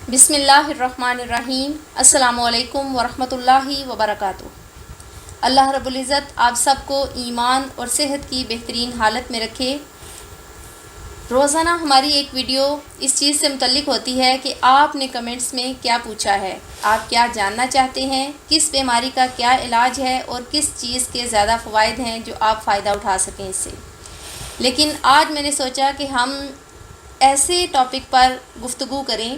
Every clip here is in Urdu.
بسم اللہ الرحمن الرحیم۔ السلام علیکم ورحمۃ اللہ وبرکاتہ۔ اللہ رب العزت آپ سب کو ایمان اور صحت کی بہترین حالت میں رکھے۔ روزانہ ہماری ایک ویڈیو اس چیز سے متعلق ہوتی ہے کہ آپ نے کمنٹس میں کیا پوچھا ہے، آپ کیا جاننا چاہتے ہیں، کس بیماری کا کیا علاج ہے اور کس چیز کے زیادہ فوائد ہیں جو آپ فائدہ اٹھا سکیں اس سے۔ لیکن آج میں نے سوچا کہ ہم ایسے ٹاپک پر گفتگو کریں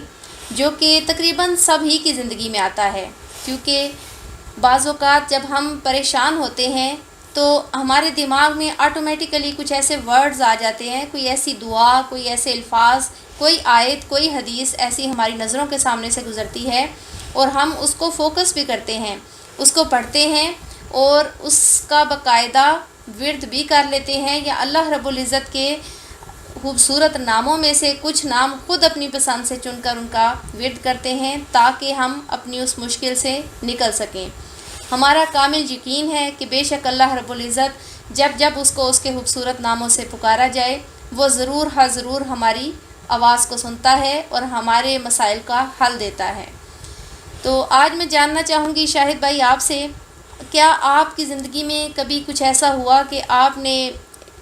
جو کہ تقریباً سب ہی کی زندگی میں آتا ہے، کیونکہ بعض اوقات جب ہم پریشان ہوتے ہیں تو ہمارے دماغ میں آٹومیٹیکلی کچھ ایسے ورڈز آ جاتے ہیں، کوئی ایسی دعا، کوئی ایسے الفاظ، کوئی آیت، کوئی حدیث ایسی ہماری نظروں کے سامنے سے گزرتی ہے اور ہم اس کو فوکس بھی کرتے ہیں، اس کو پڑھتے ہیں اور اس کا باقاعدہ ورد بھی کر لیتے ہیں، یا اللہ رب العزت کے خوبصورت ناموں میں سے کچھ نام خود اپنی پسند سے چن کر ان کا ورد کرتے ہیں تاکہ ہم اپنی اس مشکل سے نکل سکیں۔ ہمارا کامل یقین ہے کہ بے شک اللہ رب العزت جب اس کو اس کے خوبصورت ناموں سے پکارا جائے وہ ضرور ضرور ہماری آواز کو سنتا ہے اور ہمارے مسائل کا حل دیتا ہے۔ تو آج میں جاننا چاہوں گی شاہد بھائی آپ سے، کیا آپ کی زندگی میں کبھی کچھ ایسا ہوا کہ آپ نے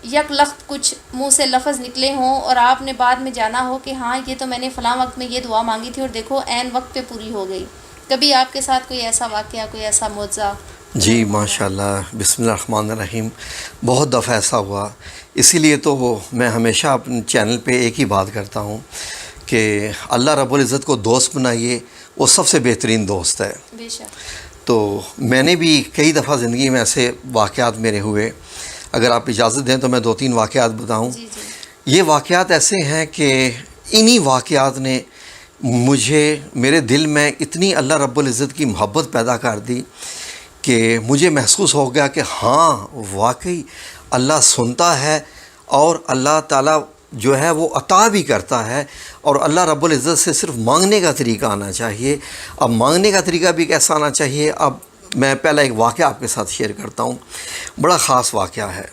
یک لخت کچھ منہ سے لفظ نکلے ہوں اور آپ نے بعد میں جانا ہو کہ ہاں یہ تو میں نے فلاں وقت میں یہ دعا مانگی تھی اور دیکھو عین وقت پہ پوری ہو گئی؟ کبھی آپ کے ساتھ کوئی ایسا واقعہ، کوئی ایسا معجزہ؟ جی ماشاءاللہ، بسم اللہ الرحمن الرحیم۔ بہت دفعہ ایسا ہوا، اسی لیے تو میں ہمیشہ اپنے چینل پہ ایک ہی بات کرتا ہوں کہ اللہ رب العزت کو دوست بنائیے، وہ سب سے بہترین دوست ہے۔ بے شک۔ تو میں نے بھی کئی دفعہ زندگی میں ایسے واقعات میرے ہوئے، اگر آپ اجازت دیں تو میں 2-3 واقعات بتاؤں۔ جی جی۔ یہ واقعات ایسے ہیں کہ انہی واقعات نے مجھے میرے دل میں اتنی اللہ رب العزت کی محبت پیدا کر دی کہ مجھے محسوس ہو گیا کہ ہاں واقعی اللہ سنتا ہے اور اللہ تعالیٰ جو ہے وہ عطا بھی کرتا ہے، اور اللہ رب العزت سے صرف مانگنے کا طریقہ آنا چاہیے۔ اب مانگنے کا طریقہ بھی کیسا آنا چاہیے؟ اب میں پہلا ایک واقعہ آپ کے ساتھ شیئر کرتا ہوں، بڑا خاص واقعہ ہے۔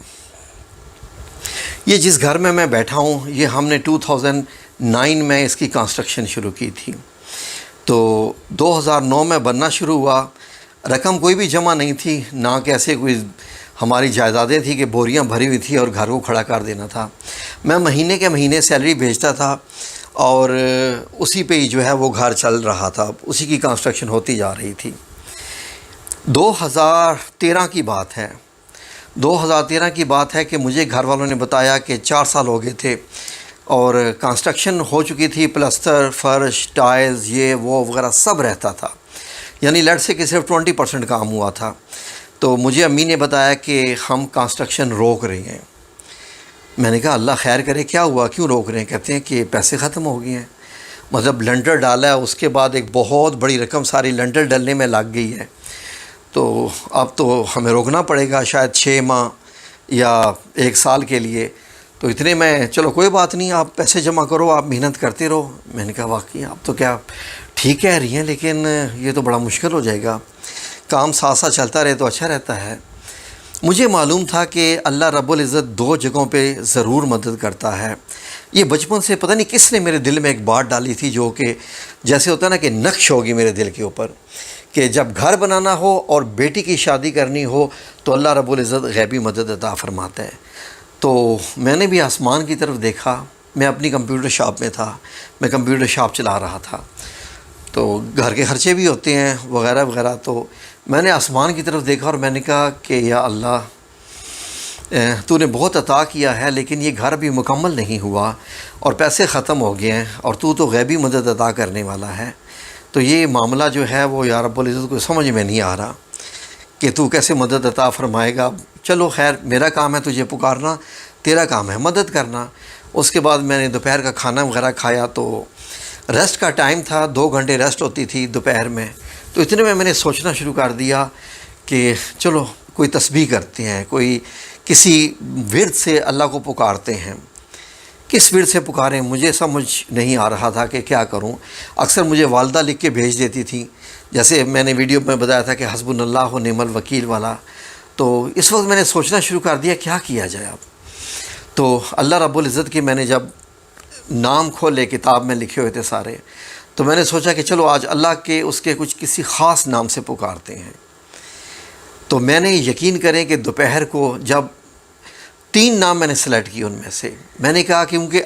یہ جس گھر میں بیٹھا ہوں، یہ ہم نے 2009 میں اس کی کنسٹرکشن شروع کی تھی، تو 2009 میں بننا شروع ہوا۔ رقم کوئی بھی جمع نہیں تھی، نہ کیسے کوئی ہماری جائیدادیں تھی کہ بوریاں بھری ہوئی تھی اور گھر کو کھڑا کر دینا تھا۔ میں مہینے کے مہینے سیلری بھیجتا تھا اور اسی پہ ہی جو ہے وہ گھر چل رہا تھا، اسی کی کنسٹرکشن ہوتی جا رہی تھی۔ 2013 کی بات ہے، 2013 کی بات ہے کہ مجھے گھر والوں نے بتایا کہ 4 سال ہو گئے تھے اور کنسٹرکشن ہو چکی تھی، پلستر، فرش، ٹائلز، یہ وہ وغیرہ سب رہتا تھا، یعنی لیٹ سے کہ صرف 20% کام ہوا تھا۔ تو مجھے امی نے بتایا کہ ہم کنسٹرکشن روک رہے ہیں۔ میں نے کہا اللہ خیر کرے، کیا ہوا، کیوں روک رہے ہیں؟ کہتے ہیں کہ پیسے ختم ہو گئے ہیں، مطلب لنٹر ڈالا ہے، اس کے بعد ایک بہت بڑی رقم ساری لنٹر ڈلنے میں لگ گئی ہے، تو اب تو ہمیں روکنا پڑے گا شاید 6 ماہ یا 1 سال کے لیے۔ تو اتنے میں چلو کوئی بات نہیں، آپ پیسے جمع کرو، آپ محنت کرتے رہو۔ میں نے کہا واقعی آپ تو کیا ٹھیک کہہ رہی ہیں، لیکن یہ تو بڑا مشکل ہو جائے گا، کام ساتھ ساتھ چلتا رہے تو اچھا رہتا ہے۔ مجھے معلوم تھا کہ اللہ رب العزت 2 جگہوں پہ ضرور مدد کرتا ہے۔ یہ بچپن سے پتہ نہیں کس نے میرے دل میں ایک بات ڈالی تھی، جو کہ جیسے ہوتا ہے نا کہ نقش ہوگی میرے دل کے اوپر، کہ جب گھر بنانا ہو اور بیٹی کی شادی کرنی ہو تو اللہ رب العزت غیبی مدد عطا فرماتا ہے۔ تو میں نے بھی آسمان کی طرف دیکھا، میں اپنی کمپیوٹر شاپ میں تھا، میں کمپیوٹر شاپ چلا رہا تھا، تو گھر کے خرچے بھی ہوتے ہیں وغیرہ وغیرہ، تو میں نے آسمان کی طرف دیکھا اور میں نے کہا کہ یا اللہ تو نے بہت عطا کیا ہے، لیکن یہ گھر بھی مکمل نہیں ہوا اور پیسے ختم ہو گئے ہیں، اور تو غیبی مدد عطا کرنے والا ہے، تو یہ معاملہ جو ہے وہ یا رب العزت کو سمجھ میں نہیں آ رہا کہ تو کیسے مدد عطا فرمائے گا۔ چلو خیر، میرا کام ہے تجھے پکارنا، تیرا کام ہے مدد کرنا۔ اس کے بعد میں نے دوپہر کا کھانا وغیرہ کھایا، تو ریسٹ کا ٹائم تھا، 2 گھنٹے ریسٹ ہوتی تھی دوپہر میں، تو اتنے میں نے سوچنا شروع کر دیا کہ چلو کوئی تسبیح کرتے ہیں، کوئی کسی ورد سے اللہ کو پکارتے ہیں۔ کس ورد سے پکاریں مجھے سمجھ نہیں آ رہا تھا کہ کیا کروں۔ اکثر مجھے والدہ لکھ کے بھیج دیتی تھی، جیسے میں نے ویڈیو میں بتایا تھا کہ حسبنا اللہ و نعم الوکیل والا۔ تو اس وقت میں نے سوچنا شروع کر دیا کیا کیا جائے اب۔ تو اللہ رب العزت کی میں نے جب نام کھولے، کتاب میں لکھے ہوئے تھے سارے، تو میں نے سوچا کہ چلو آج اللہ کے اس کے کچھ کسی خاص نام سے پکارتے ہیں. تو میں نے یقین کریں کہ دوپہر کو جب 3 نام میں نے سلیکٹ کیے، ان میں سے میں نے کہا کہ کیونکہ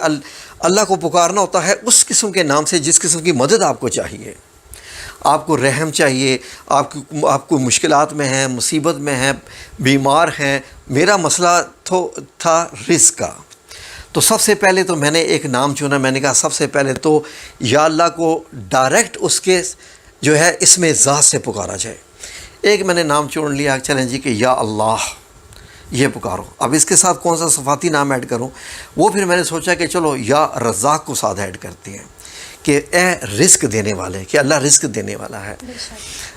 اللہ کو پکارنا ہوتا ہے اس قسم کے نام سے جس قسم کی مدد آپ کو چاہیے. آپ کو رحم چاہیے، آپ کو مشکلات میں ہیں، مصیبت میں ہیں، بیمار ہیں. میرا مسئلہ تھا رزق کا. تو سب سے پہلے تو میں نے ایک نام چنا. میں نے کہا سب سے پہلے تو یا اللہ کو ڈائریکٹ اس کے جو ہے اس میں ذات سے پکارا جائے. ایک میں نے نام چن لیا، چلیں جی کہ یا اللہ یہ پکارو. اب اس کے ساتھ کون سا صفاتی نام ایڈ کروں؟ وہ پھر میں نے سوچا کہ چلو یا رزاق کو ساتھ ایڈ کرتے ہیں کہ اے رزق دینے والے، کہ اللہ رزق دینے والا ہے.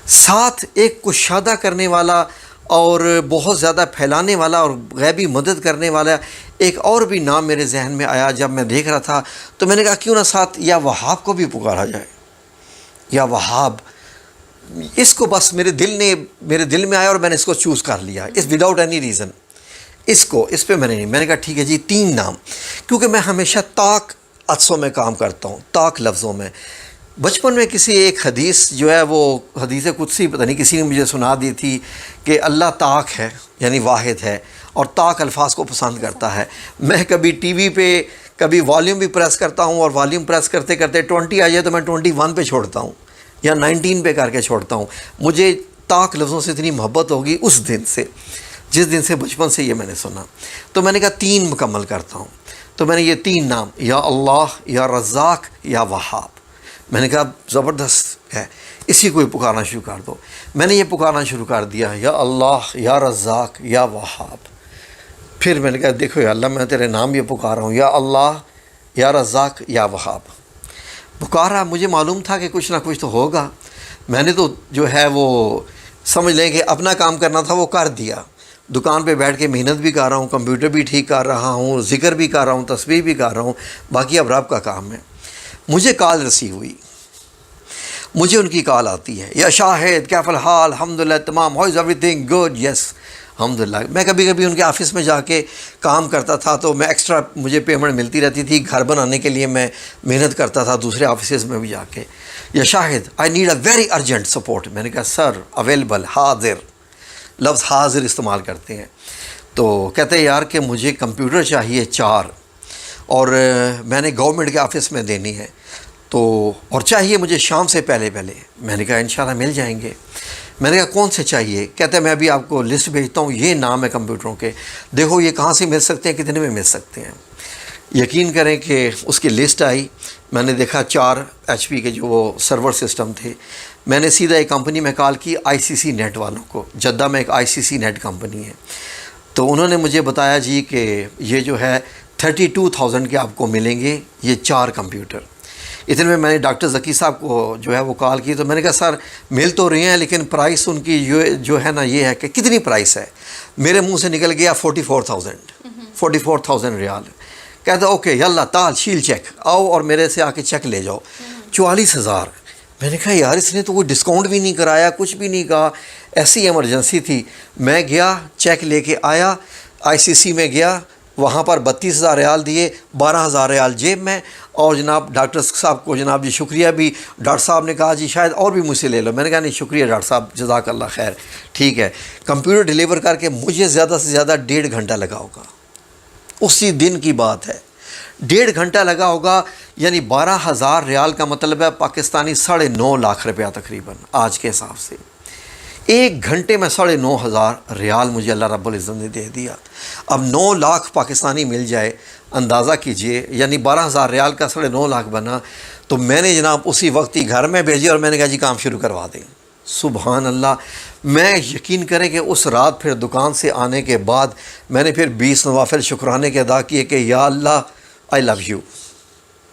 ساتھ ایک کشادہ کرنے والا اور بہت زیادہ پھیلانے والا اور غیبی مدد کرنے والا ایک اور بھی نام میرے ذہن میں آیا. جب میں دیکھ رہا تھا تو میں نے کہا کیوں نہ ساتھ یا وہاب کو بھی پکارا جائے. یا وہاب، اس کو بس میرے دل میں آیا اور میں نے اس کو چوز کر لیا اس وداؤٹ اینی ریزن. اس پہ میں نے کہا ٹھیک ہے جی 3 نام. کیونکہ میں ہمیشہ طاق عطسوں میں کام کرتا ہوں، طاق لفظوں میں. بچپن میں کسی ایک حدیث جو ہے وہ حدیث قدسی پتہ نہیں کسی نے مجھے سنا دی تھی کہ اللہ طاق ہے، یعنی واحد ہے، اور طاق الفاظ کو پسند کرتا ہے. میں کبھی ٹی وی پہ کبھی والیوم بھی پریس کرتا ہوں اور والیوم پریس کرتے کرتے 20 آ جائے تو میں 21 پہ چھوڑتا ہوں یا 19 پہ کر کے چھوڑتا ہوں. مجھے طاق لفظوں سے اتنی محبت ہوگی اس دن سے، جس دن سے بچپن سے یہ میں نے سنا. تو میں نے کہا 3 مکمل کرتا ہوں. تو میں نے یہ 3 نام یا اللہ، یا رزاق، یا وہاب، میں نے کہا زبردست ہے، اسی کو ہی پکارنا شروع کر دو. میں نے یہ پکارنا شروع کر دیا یا اللہ، یا رزاق، یا وہاب. پھر میں نے کہا دیکھو یا اللہ میں تیرے نام یہ پکار رہا ہوں، یا اللہ، یا رزاق، یا وہاب. پکارا، مجھے معلوم تھا کہ کچھ نہ کچھ تو ہوگا. میں نے تو جو ہے وہ سمجھ لیں کہ اپنا کام کرنا تھا وہ کر دیا. دکان پہ بیٹھ کے محنت بھی کر رہا ہوں، کمپیوٹر بھی ٹھیک کر رہا ہوں، ذکر بھی کر رہا ہوں، تسبیح بھی کر رہا ہوں، باقی اب رب کا کام ہے. مجھے کال ریسیو ہوئی، مجھے ان کی کال آتی ہے، یا شاہد کیف الحال، الحمدللہ تمام، how is everything good, yes الحمدللہ. میں کبھی کبھی ان کے آفس میں جا کے کام کرتا تھا تو میں ایکسٹرا مجھے پیمنٹ ملتی رہتی تھی. گھر بنانے کے لیے میں محنت کرتا تھا دوسرے آفیسز میں بھی جا کے. یا شاہد I need a very urgent support. میں نے کہا سر اویلیبل، حاضر، لفظ حاضر استعمال کرتے ہیں. تو کہتے ہیں یار کہ مجھے کمپیوٹر چاہیے 4 اور میں نے گورنمنٹ کے آفس میں دینی ہے تو اور چاہیے مجھے شام سے پہلے. میں نے کہا انشاءاللہ مل جائیں گے. میں نے کہا کون سے چاہیے؟ کہتے ہیں میں ابھی آپ کو لسٹ بھیجتا ہوں، یہ نام ہے کمپیوٹروں کے، دیکھو یہ کہاں سے مل سکتے ہیں، کتنے میں مل سکتے ہیں. یقین کریں کہ اس کی لسٹ آئی. میں نے دیکھا 4 HP کے جو وہ سرور سسٹم تھے. میں نے سیدھا ایک کمپنی میں کال کی، ICC نیٹ والوں کو. جدہ میں ایک ICC نیٹ کمپنی ہے. تو انہوں نے مجھے بتایا جی کہ یہ جو ہے 32,000 کے آپ کو ملیں گے یہ 4 کمپیوٹر. اتنے میں نے ڈاکٹر ذکی صاحب کو جو ہے وہ کال کی. تو میں نے کہا سر مل تو رہے ہیں لیکن پرائس ان کی جو ہے نا یہ ہے کہ کتنی پرائس ہے. میرے منہ سے نکل گیا 44,000 ریال. کہتا اوکے یلا تال شیل چیک آؤ اور میرے سے آ کے چیک لے جاؤ. 44,000. میں نے کہا یار اس نے تو کوئی ڈسکاؤنٹ بھی نہیں کرایا، کچھ بھی نہیں کہا، ایسی ایمرجنسی تھی. میں گیا چیک لے کے آیا، ICC میں گیا، وہاں پر 32,000 ریال دیے، 12,000 ریال جیب میں. اور جناب ڈاکٹر صاحب کو جناب جی شکریہ بھی. ڈاکٹر صاحب نے کہا جی شاید اور بھی مجھ سے لے لو. میں نے کہا نہیں شکریہ ڈاکٹر صاحب، جزاک اللہ خیر، ٹھیک ہے. کمپیوٹر ڈیلیور کر کے مجھے زیادہ سے زیادہ 1.5 گھنٹہ لگا ہوگا. اسی دن کی بات ہے، 1.5 گھنٹہ لگا ہوگا. یعنی 12,000 ریال کا مطلب ہے پاکستانی 9.5 لاکھ روپیہ تقریباً آج کے حساب سے. 1 گھنٹے میں 9.5 ریال مجھے اللہ رب العزت نے دے دیا. اب 9 لاکھ پاکستانی مل جائے، اندازہ کیجئے، یعنی 12,000 ریال کا 9.5 لاکھ بنا. تو میں نے جناب اسی وقت ہی گھر میں بھیجی اور میں نے کہا جی کام شروع کروا دیں. سبحان اللہ. میں یقین کریں کہ اس رات پھر دکان سے آنے کے بعد میں نے پھر 20 نوافل شکرانے کے ادا کیے کہ یا اللہ آئی لو یو.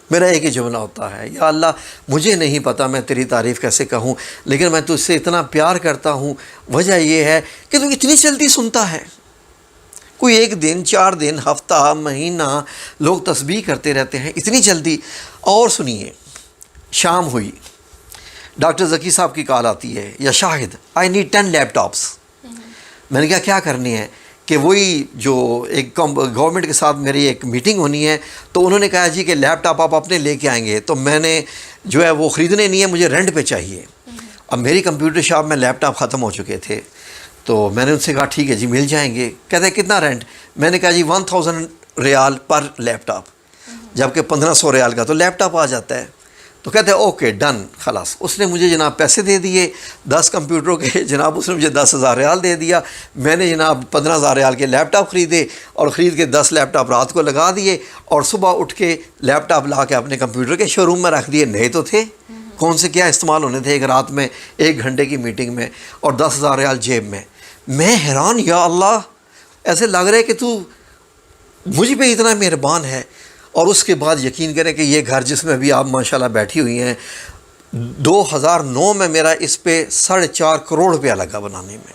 میرا ایک ہی جملہ ہوتا ہے، یا اللہ مجھے نہیں پتہ میں تیری تعریف کیسے کہوں لیکن میں تجھ سے اتنا پیار کرتا ہوں. وجہ یہ ہے کہ تو اتنی جلدی سنتا ہے. کوئی 1 دن 4 دن ہفتہ مہینہ لوگ تسبیح کرتے رہتے ہیں، اتنی جلدی. اور سنیے، شام ہوئی، ڈاکٹر ذکی صاحب کی کال آتی ہے، یا شاہد آئی نیڈ 10 لیپ ٹاپس. میں نے کہا کیا کرنی ہے؟ کہ وہی جو ایک گورنمنٹ کے ساتھ میری ایک میٹنگ ہونی ہے، تو انہوں نے کہا جی کہ لیپ ٹاپ آپ اپنے لے کے آئیں گے، تو میں نے جو ہے وہ خریدنے نہیں ہے، مجھے رینٹ پہ چاہیے۔ اب میری کمپیوٹر شاپ میں لیپ ٹاپ ختم ہو چکے تھے، تو میں نے ان سے کہا ٹھیک ہے جی مل جائیں گے۔ کہتے ہیں کتنا رینٹ؟ میں نے کہا جی 1000 ریال پر لیپ ٹاپ، جبکہ 1500 ریال کا تو لیپ ٹاپ آ جاتا ہے۔ تو کہتے ہیں اوکے ڈن، خلاص۔ اس نے مجھے جناب پیسے دے دیے 10 کمپیوٹروں کے، جناب اس نے مجھے 10,000 ریال دے دیا۔ میں نے جناب 15,000 ریال کے لیپ ٹاپ خریدے، اور خرید کے 10 لیپ ٹاپ رات کو لگا دیے، اور صبح اٹھ کے لیپ ٹاپ لا کے اپنے کمپیوٹر کے شو روم میں رکھ دیے۔ نئے تو تھے، کون سے کیا استعمال ہونے تھے ایک رات میں 1 گھنٹے کی میٹنگ میں، اور 10,000 ریال جیب میں۔ میں حیران، یا اللہ، ایسے لگ رہا ہے کہ تو مجھ پہ اتنا مہربان ہے۔ اور اس کے بعد یقین کریں کہ یہ گھر جس میں بھی آپ ماشاءاللہ بیٹھی ہوئی ہیں، 2009 میں میرا اس پہ 4.5 کروڑ روپیہ لگا بنانے میں،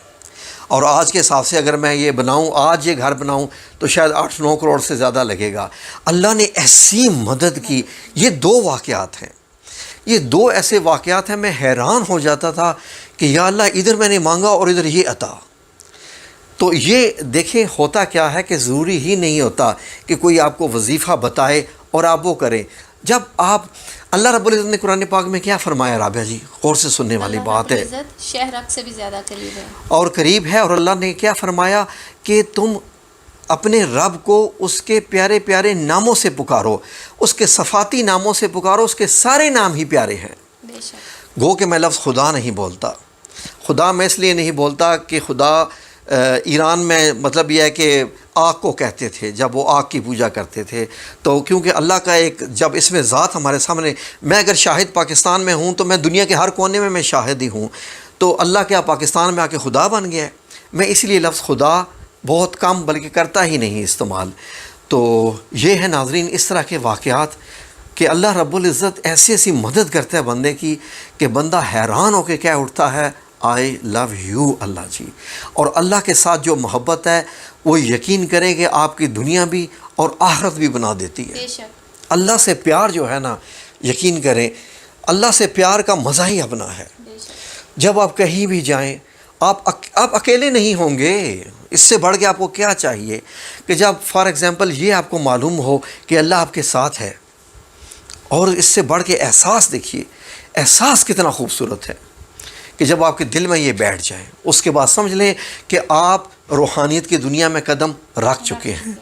اور آج کے حساب سے اگر میں یہ بناؤں، آج یہ گھر بناؤں تو شاید 8-9 کروڑ سے زیادہ لگے گا۔ اللہ نے ایسی مدد کی۔ یہ 2 واقعات ہیں، یہ 2 ایسے واقعات ہیں، میں حیران ہو جاتا تھا کہ یا اللہ ادھر میں نے مانگا اور ادھر یہ عطا۔ تو یہ دیکھیں ہوتا کیا ہے کہ ضروری ہی نہیں ہوتا کہ کوئی آپ کو وظیفہ بتائے اور آپ وہ کریں۔ جب آپ اللہ رب العزت نے قرآن پاک میں کیا فرمایا رابعہ جی، غور سے سننے والی بات ہے، اللہ رب العزت شہرک سے بھی زیادہ قریب ہے، اور قریب ہے۔ اور اللہ نے کیا فرمایا کہ تم اپنے رب کو اس کے پیارے پیارے ناموں سے پکارو، اس کے صفاتی ناموں سے پکارو، اس کے سارے نام ہی پیارے ہیں۔ بے شک۔ گو کہ میں لفظ خدا نہیں بولتا، خدا میں اس لیے نہیں بولتا کہ خدا ایران میں مطلب یہ ہے کہ آگ کو کہتے تھے جب وہ آگ کی پوجا کرتے تھے، تو کیونکہ اللہ کا ایک جب اس میں ذات ہمارے سامنے، میں اگر شاہد پاکستان میں ہوں تو میں دنیا کے ہر کونے میں شاہد ہی ہوں، تو اللہ کیا پاکستان میں آ کے خدا بن گیا ہے؟ میں اس لیے لفظ خدا بہت کم بلکہ کرتا ہی نہیں استعمال۔ تو یہ ہے ناظرین اس طرح کے واقعات کہ اللہ رب العزت ایسی ایسی مدد کرتا ہے بندے کی کہ بندہ حیران ہو کے کہہ اٹھتا ہے آئی لو یو اللہ جی۔ اور اللہ کے ساتھ جو محبت ہے وہ یقین کریں کہ آپ کی دنیا بھی اور آخرت بھی بنا دیتی ہے۔ بے شک۔ اللہ سے پیار جو ہے نا، یقین کریں اللہ سے پیار کا مزہ ہی اپنا ہے۔ بے شک۔ جب آپ کہیں بھی جائیں آپ اکیلے نہیں ہوں گے۔ اس سے بڑھ کے آپ کو کیا چاہیے کہ جب فار ایگزامپل یہ آپ کو معلوم ہو کہ اللہ آپ کے ساتھ ہے، اور اس سے بڑھ کے احساس دیکھیے، احساس کتنا خوبصورت ہے کہ جب آپ کے دل میں یہ بیٹھ جائے، اس کے بعد سمجھ لیں کہ آپ روحانیت کی دنیا میں قدم رکھ چکے ہیں۔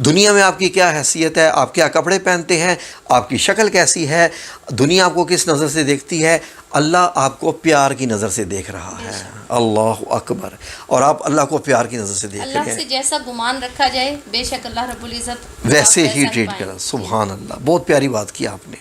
دنیا میں آپ کی کیا حیثیت ہے، آپ کیا کپڑے پہنتے ہیں، آپ کی شکل کیسی ہے، دنیا آپ کو کس نظر سے دیکھتی ہے، اللہ آپ کو پیار کی نظر سے دیکھ رہا ہے۔ اللہ اکبر۔ اور آپ اللہ کو پیار کی نظر سے دیکھ رہے اللہ ہیں، سے جیسا گمان رکھا جائے بے شک اللہ رب العزت ویسے ہی ویسا ٹریٹ پائیں۔ کرا۔ سبحان اللہ، بہت پیاری بات کی آپ نے۔